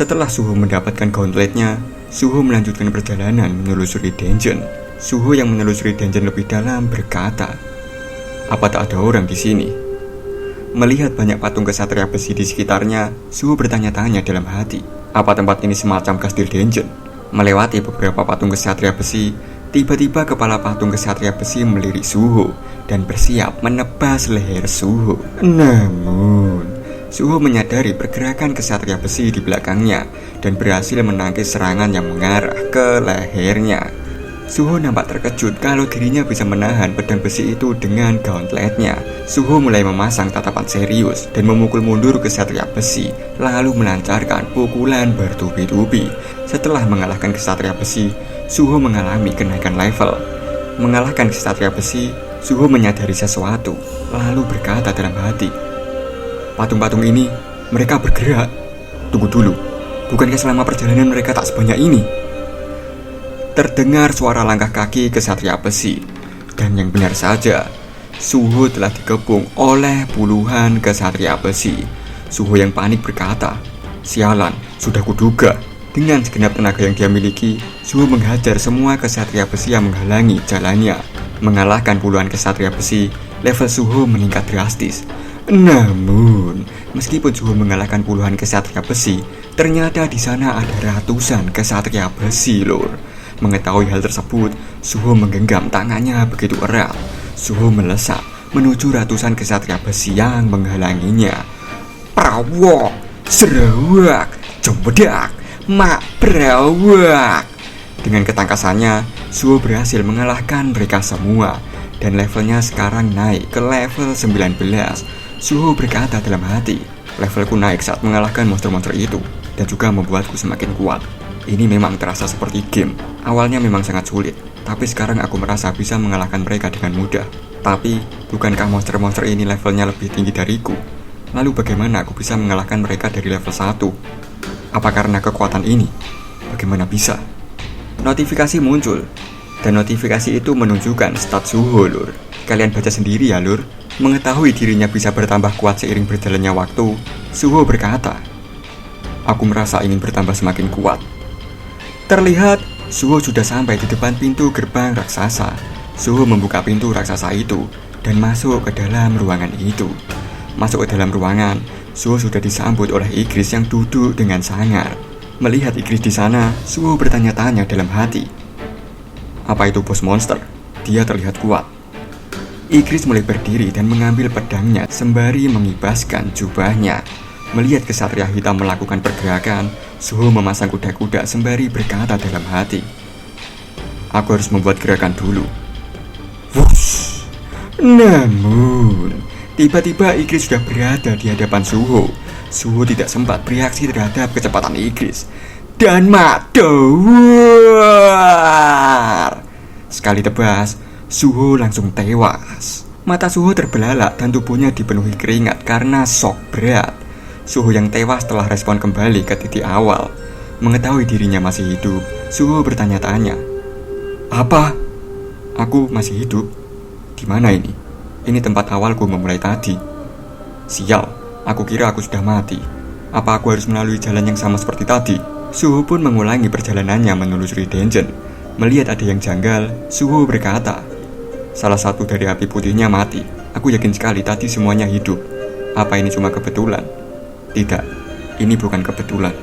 Setelah Suho mendapatkan gauntletnya, Suho melanjutkan perjalanan menelusuri dungeon. Suho yang menelusuri dungeon lebih dalam berkata, "Apa tak ada orang di sini?" Melihat banyak patung kesatria besi di sekitarnya, Suho bertanya-tanya dalam hati, apa tempat ini semacam kastil dungeon? Melewati beberapa patung kesatria besi, tiba-tiba kepala patung kesatria besi melirik Suho dan bersiap menebas leher Suho. Namun, Suho menyadari pergerakan kesatria besi di belakangnya dan berhasil menangkis serangan yang mengarah ke lehernya. Suho nampak terkejut kalau dirinya bisa menahan pedang besi itu dengan gauntletnya. Suho mulai memasang tatapan serius dan memukul mundur kesatria besi, lalu melancarkan pukulan bertubi-tubi. Setelah mengalahkan kesatria besi, Suho mengalami kenaikan level. Mengalahkan kesatria besi, Suho menyadari sesuatu, lalu berkata dalam hati, "Patung-patung ini, mereka bergerak. Tunggu dulu, bukankah selama perjalanan mereka tak sebanyak ini?" Terdengar suara langkah kaki kesatria besi, dan yang benar saja, Suho telah dikepung oleh puluhan kesatria besi. Suho yang panik berkata, "Sialan, sudah kuduga." Dengan segenap tenaga yang dia miliki, Suho menghajar semua kesatria besi yang menghalangi jalannya. Mengalahkan puluhan kesatria besi, level Suho meningkat drastis. Namun, meskipun Suho mengalahkan puluhan kesatria besi, ternyata di sana ada ratusan kesatria besi, lor. Mengetahui hal tersebut, Suho menggenggam tangannya begitu erat. Suho melesat menuju ratusan kesatria besi yang menghalanginya. Prawok, serawak, jembedak, mak prawak. Dengan ketangkasannya, Suho berhasil mengalahkan mereka semua, dan levelnya sekarang naik ke level 19. Suho berkata dalam hati, "Levelku naik saat mengalahkan monster-monster itu, dan juga membuatku semakin kuat. Ini memang terasa seperti game. Awalnya memang sangat sulit, tapi sekarang aku merasa bisa mengalahkan mereka dengan mudah. Tapi, bukankah monster-monster ini levelnya lebih tinggi dariku? Lalu bagaimana aku bisa mengalahkan mereka dari level 1? Apa karena kekuatan ini? Bagaimana bisa?" Notifikasi muncul, dan notifikasi itu menunjukkan stat Suho, lur. Kalian baca sendiri ya, lur. Mengetahui dirinya bisa bertambah kuat seiring berjalannya waktu, Suho berkata, "Aku merasa ingin bertambah semakin kuat." Terlihat, Suho sudah sampai di depan pintu gerbang raksasa. Suho membuka pintu raksasa itu dan masuk ke dalam ruangan itu. Masuk ke dalam ruangan, Suho sudah disambut oleh Igris yang duduk dengan sangar. Melihat Igris di sana, Suho bertanya-tanya dalam hati, "Apa itu bos monster? Dia terlihat kuat." Igris mulai berdiri dan mengambil pedangnya sembari mengibaskan jubahnya. Melihat kesatria hitam melakukan pergerakan, Suho memasang kuda-kuda sembari berkata dalam hati, "Aku harus membuat gerakan dulu." Wush! Namun, tiba-tiba Igris sudah berada di hadapan Suho. Suho tidak sempat bereaksi terhadap kecepatan Igris, dan madawar! Sekali tebas, Suho langsung tewas. Mata Suho terbelalak dan tubuhnya dipenuhi keringat karena shock berat. Suho yang tewas telah respon kembali ke titik awal. Mengetahui dirinya masih hidup, Suho bertanya-tanya, "Apa? Aku masih hidup? Di mana ini? Ini tempat awalku memulai tadi. Sial, aku kira aku sudah mati. Apa aku harus melalui jalan yang sama seperti tadi?" Suho pun mengulangi perjalanannya menelusuri dungeon. Melihat ada yang janggal, Suho berkata, "Salah satu dari api putihnya mati. Aku yakin sekali tadi semuanya hidup. Apa ini cuma kebetulan?" Tidak, ini bukan kebetulan.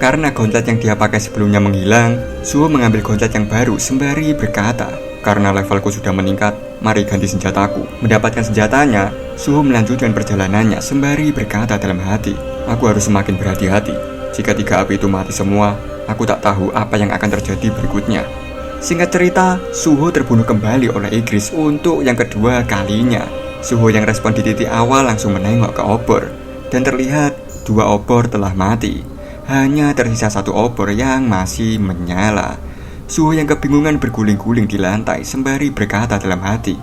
Karena gauntlet yang dia pakai sebelumnya menghilang, Suho mengambil gauntlet yang baru sembari berkata, "Karena levelku sudah meningkat, mari ganti senjataku." Mendapatkan senjatanya, Suho melanjutkan perjalanannya sembari berkata dalam hati, "Aku harus semakin berhati-hati. Jika 3 api itu mati semua, aku tak tahu apa yang akan terjadi berikutnya." Singkat cerita, Suho terbunuh kembali oleh Igris untuk yang kedua kalinya. Suho yang respon di titik awal langsung menengok ke obor, dan terlihat 2 obor telah mati. Hanya tersisa 1 obor yang masih menyala. Suho yang kebingungan berguling-guling di lantai sembari berkata dalam hati,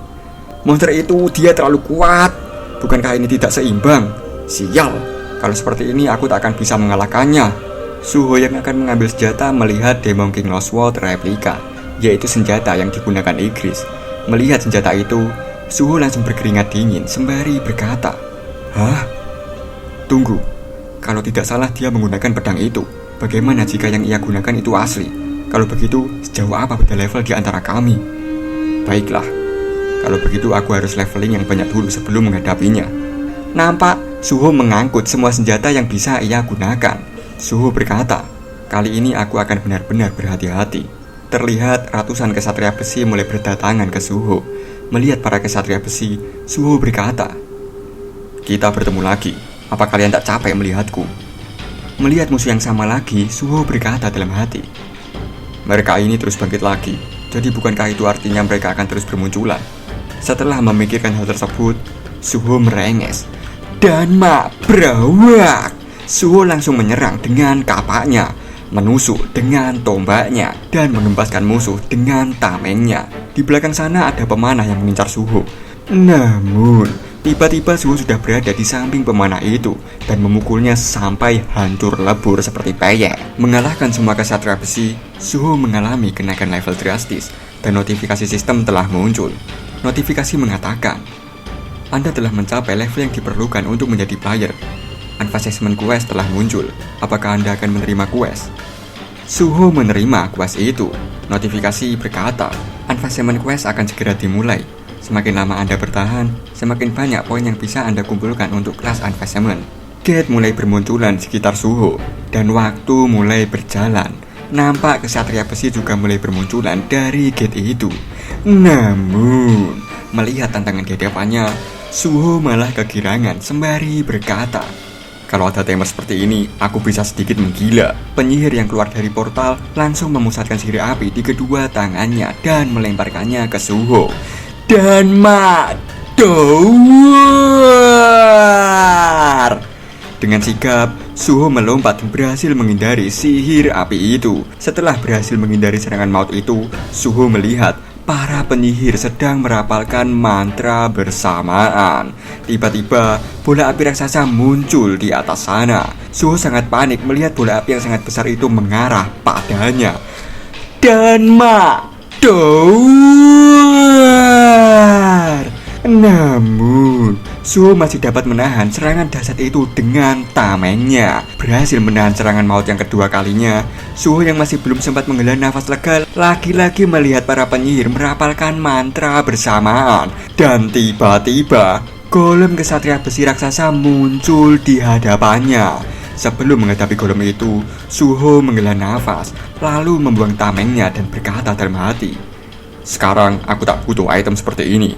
"Monster itu dia terlalu kuat. Bukankah ini tidak seimbang? Sial, kalau seperti ini aku tak akan bisa mengalahkannya." Suho yang akan mengambil senjata melihat Demon King Lost Sword replika, yaitu senjata yang digunakan Igris. Melihat senjata itu, Suho langsung berkeringat dingin sembari berkata, "Hah? Tunggu, Kalau tidak salah dia menggunakan pedang itu. Bagaimana jika yang ia gunakan itu asli? Kalau begitu, sejauh apa beda level di antara kami? Baiklah, kalau begitu aku harus leveling yang banyak dulu sebelum menghadapinya. Nampak Suho mengangkut semua senjata yang bisa ia gunakan. Suho berkata, kali ini aku akan benar-benar berhati-hati. Terlihat ratusan kesatria besi mulai berdatangan ke Suho. Melihat para kesatria besi, Suho berkata, kita bertemu lagi. Apa kalian tak capek melihatku? Melihat musuh yang sama lagi, Suho berkata dalam hati, mereka ini terus bangkit lagi. Jadi bukankah itu artinya mereka akan terus bermunculan? Setelah memikirkan hal tersebut, Suho merenges dan berawak. Suho langsung menyerang dengan kapaknya, menusuk dengan tombaknya, dan menembaskan musuh dengan tamengnya. Di belakang sana ada pemanah yang mengincar Suho. Namun, tiba-tiba Suho sudah berada di samping pemanah itu dan memukulnya sampai hancur lebur seperti peyek. Mengalahkan semua kesatria besi, Suho mengalami kenaikan level drastis dan notifikasi sistem telah muncul. Notifikasi mengatakan, Anda telah mencapai level yang diperlukan untuk menjadi player. Advancement quest telah muncul. Apakah Anda akan menerima quest? Suho menerima quest itu. Notifikasi berkata, Advancement quest akan segera dimulai. Semakin lama Anda bertahan, semakin banyak poin yang bisa Anda kumpulkan untuk kelas advancement. Gate mulai bermunculan sekitar Suho, dan waktu mulai berjalan. Nampak kesatria besi juga mulai bermunculan dari gate itu. Namun, melihat tantangan di hadapannya, Suho malah kegirangan sembari berkata, kalau ada timer seperti ini, aku bisa sedikit menggila. Penyihir yang keluar dari portal langsung memusatkan sihir api di kedua tangannya dan melemparkannya ke Suho. Dan doar. Dengan sigap, Suho melompat dan berhasil menghindari sihir api itu. Setelah berhasil menghindari serangan maut itu, Suho melihat para penyihir sedang merapalkan mantra bersamaan. Tiba-tiba, bola api raksasa muncul di atas sana. Suho sangat panik melihat bola api yang sangat besar itu mengarah padanya. Dan doar. Namun, Suho masih dapat menahan serangan dahsyat itu dengan tamengnya. Berhasil menahan serangan maut yang kedua kalinya, Suho yang masih belum sempat menghela nafas lega lagi-lagi melihat para penyihir merapalkan mantra bersamaan. Dan tiba-tiba, golem kesatria besi raksasa muncul di hadapannya. Sebelum menghadapi golem itu, Suho menghela nafas, lalu membuang tamengnya dan berkata dalam hati, sekarang aku tak butuh item seperti ini.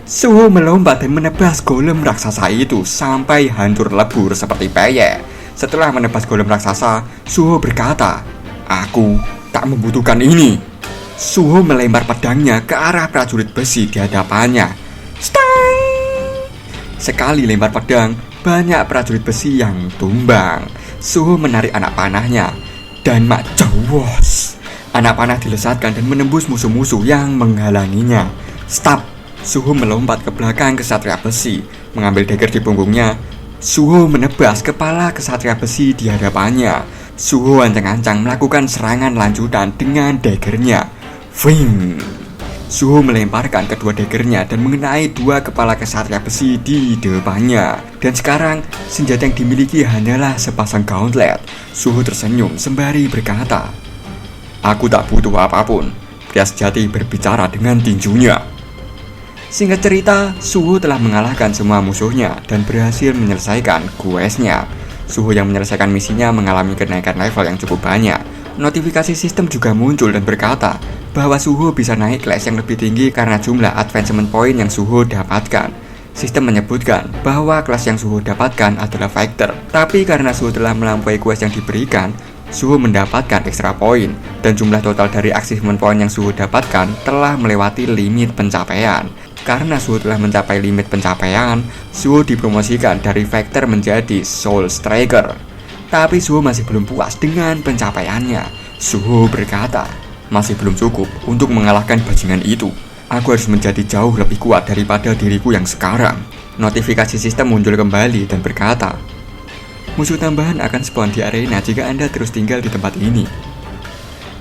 Suho melompat dan menebas golem raksasa itu sampai hancur lebur seperti peyek. Setelah menebas golem raksasa, Suho berkata, aku tak membutuhkan ini. Suho melempar pedangnya ke arah prajurit besi di hadapannya. Stang! Sekali lempar pedang, banyak prajurit besi yang tumbang. Suho menarik anak panahnya dan jawos. Anak panah dilesatkan dan menembus musuh-musuh yang menghalanginya. Stop! Suho melompat ke belakang kesatria besi, mengambil dagger di punggungnya. Suho menebas kepala kesatria besi di hadapannya. Suho ancang-ancang melakukan serangan lanjutan dengan daggernya. Ving! Suho melemparkan kedua daggernya dan mengenai dua kepala kesatria besi di depannya. Dan sekarang, senjata yang dimiliki hanyalah sepasang gauntlet. Suho tersenyum sembari berkata, aku tak butuh apapun. Pria sejati berbicara dengan tinjunya. Singkat cerita, Suho telah mengalahkan semua musuhnya dan berhasil menyelesaikan questnya. Suho yang menyelesaikan misinya mengalami kenaikan level yang cukup banyak. Notifikasi sistem juga muncul dan berkata bahwa Suho bisa naik kelas yang lebih tinggi karena jumlah advancement point yang Suho dapatkan. Sistem menyebutkan bahwa kelas yang Suho dapatkan adalah fighter, tapi karena Suho telah melampaui quest yang diberikan, Suho mendapatkan extra point, dan jumlah total dari achievement point yang Suho dapatkan telah melewati limit pencapaian. Karena Suho telah mencapai limit pencapaian, Suho dipromosikan dari fighter menjadi Soul Striker. Tapi Suho masih belum puas dengan pencapaiannya. Suho berkata, masih belum cukup untuk mengalahkan bajingan itu. Aku harus menjadi jauh lebih kuat daripada diriku yang sekarang. Notifikasi sistem muncul kembali dan berkata, musuh tambahan akan spawn di arena jika Anda terus tinggal di tempat ini.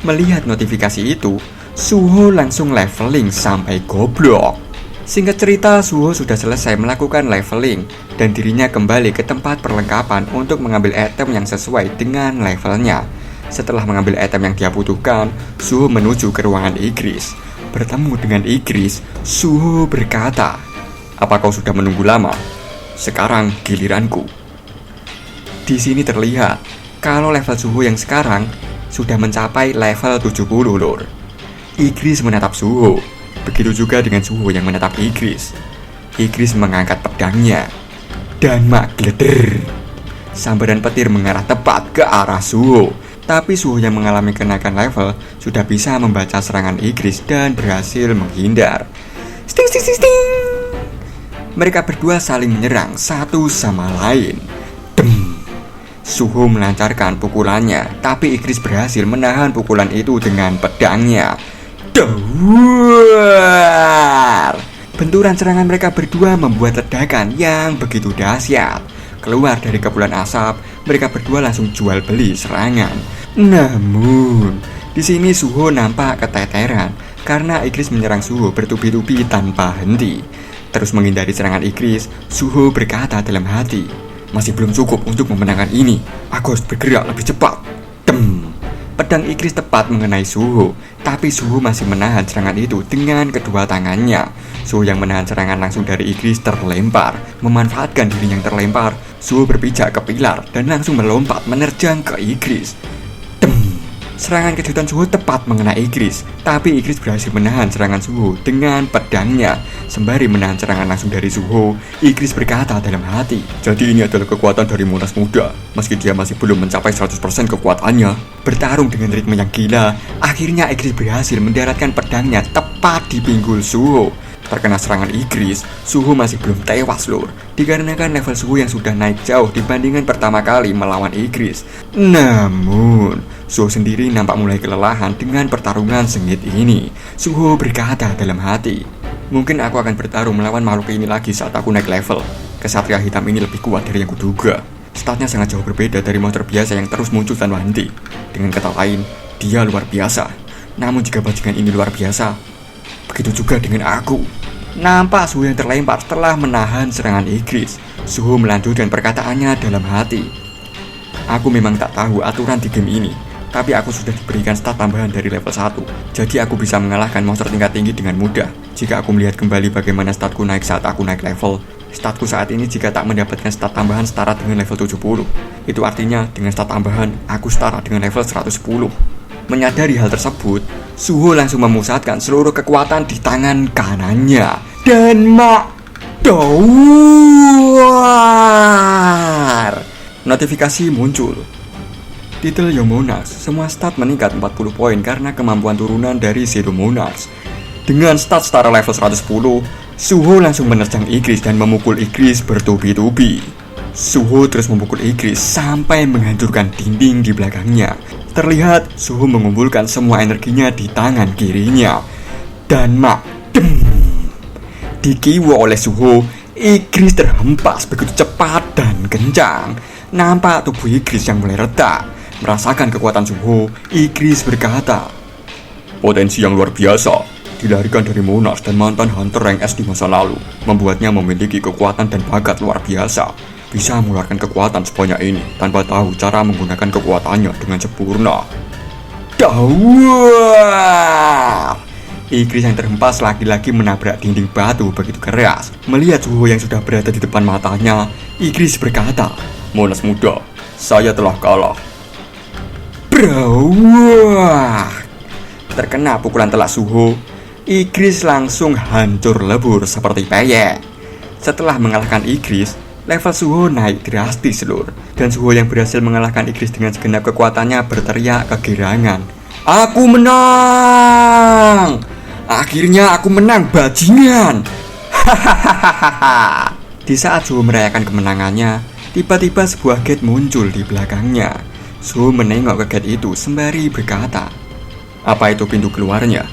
Melihat notifikasi itu, Suho langsung leveling sampai goblok. Singkat cerita, Suho sudah selesai melakukan leveling dan dirinya kembali ke tempat perlengkapan untuk mengambil item yang sesuai dengan levelnya. Setelah mengambil item yang dia butuhkan, Suho menuju ke ruangan Igris. Bertemu dengan Igris, Suho berkata, "Apa kau sudah menunggu lama? Sekarang giliranku." Di sini terlihat kalau level Suho yang sekarang sudah mencapai level 70, lur. Igris menatap Suho. Begitu juga dengan Suho yang menatap Igris. Igris mengangkat pedangnya dan mak gleder. Sambaran petir mengarah tepat ke arah Suho. Tapi Suho yang mengalami kenaikan level sudah bisa membaca serangan Igris dan berhasil menghindar. Sting sting sting sting. Mereka berdua saling menyerang satu sama lain. Dem. Suho melancarkan pukulannya, tapi Igris berhasil menahan pukulan itu dengan pedangnya. Duar. Benturan serangan mereka berdua membuat ledakan yang begitu dahsyat. Keluar dari kepulan asap, mereka berdua langsung jual beli serangan. Namun, di sini Suho nampak keteteran karena Igris menyerang Suho bertubi-tubi tanpa henti. Terus menghindari serangan Igris, Suho berkata dalam hati, "Masih belum cukup untuk memenangkan ini. Aku harus bergerak lebih cepat." Dem. Pedang Igris tepat mengenai Suho, tapi Suho masih menahan serangan itu dengan kedua tangannya. Suho yang menahan serangan langsung dari Igris terlempar. Memanfaatkan diri yang terlempar, Suho berpijak ke pilar dan langsung melompat menerjang ke Igris. Dem. Serangan kejutan Suho tepat mengenai Igris, tapi Igris berhasil menahan serangan Suho dengan pedangnya. Sembari menahan serangan langsung dari Suho, Igris berkata dalam hati, "Jadi ini adalah kekuatan dari Monas muda, meski dia masih belum mencapai 100% kekuatannya." Bertarung dengan ritme yang gila, akhirnya Igris berhasil mendaratkan pedangnya tepat di pinggul Suho. Terkena serangan Igris, Suho masih belum tewas, lur, dikarenakan level Suho yang sudah naik jauh dibandingkan pertama kali melawan Igris. Namun, Suho sendiri nampak mulai kelelahan dengan pertarungan sengit ini. Suho berkata dalam hati, "Mungkin aku akan bertarung melawan makhluk ini lagi saat aku naik level. Kesatria hitam ini lebih kuat dari yang kuduga. Statnya sangat jauh berbeda dari monster biasa yang terus muncul tanpa henti. Dengan kata lain, dia luar biasa. Namun jika bajingan ini luar biasa, begitu juga dengan aku." Nampak Suho yang terlempar setelah menahan serangan Igris. Suho melanjutkan perkataannya dalam hati, "Aku memang tak tahu aturan di game ini, tapi aku sudah diberikan stat tambahan dari level 1. Jadi aku bisa mengalahkan monster tingkat tinggi dengan mudah. Jika aku melihat kembali bagaimana statku naik saat aku naik level, statku saat ini jika tak mendapatkan stat tambahan setara dengan level 70. Itu artinya dengan stat tambahan, aku setara dengan level 110. Menyadari hal tersebut, Suho langsung memusatkan seluruh kekuatan di tangan kanannya dan Doar. Notifikasi muncul. Titel Yomonars, semua stat meningkat 40 poin karena kemampuan turunan dari Zero Monars. Dengan stat setara level 110, Suho langsung menerjang Igris dan memukul Igris bertubi-tubi. Suho terus memukul Igris sampai menghancurkan dinding di belakangnya. Terlihat Suho mengumpulkan semua energinya di tangan kirinya. Dan dikiwa oleh Suho, Igris terhempas begitu cepat dan kencang. Nampak tubuh Igris yang mulai retak. Merasakan kekuatan Suho, Igris berkata, "Potensi yang luar biasa, dilahirkan dari Monars dan mantan Hunter rank S di masa lalu, membuatnya memiliki kekuatan dan bakat luar biasa. Bisa mengeluarkan kekuatan sebanyak ini tanpa tahu cara menggunakan kekuatannya dengan sempurna." Dawar! Igris yang terhempas lagi-lagi menabrak dinding batu begitu keras. Melihat Suho yang sudah berada di depan matanya, Igris berkata, "Monas muda, saya telah kalah." Brawah! Terkena pukulan telak Suho, Igris langsung hancur lebur seperti peyek. Setelah mengalahkan Igris, level Suho naik drastis, lur. Dan Suho yang berhasil mengalahkan Igris dengan segenap kekuatannya berteriak kegirangan, "Aku menang! Akhirnya aku menang, bajingan!" Hahaha. Di saat Suho merayakan kemenangannya, tiba-tiba sebuah gate muncul di belakangnya. Suho menengok ke gate itu sembari berkata, "Apa itu pintu keluarnya?"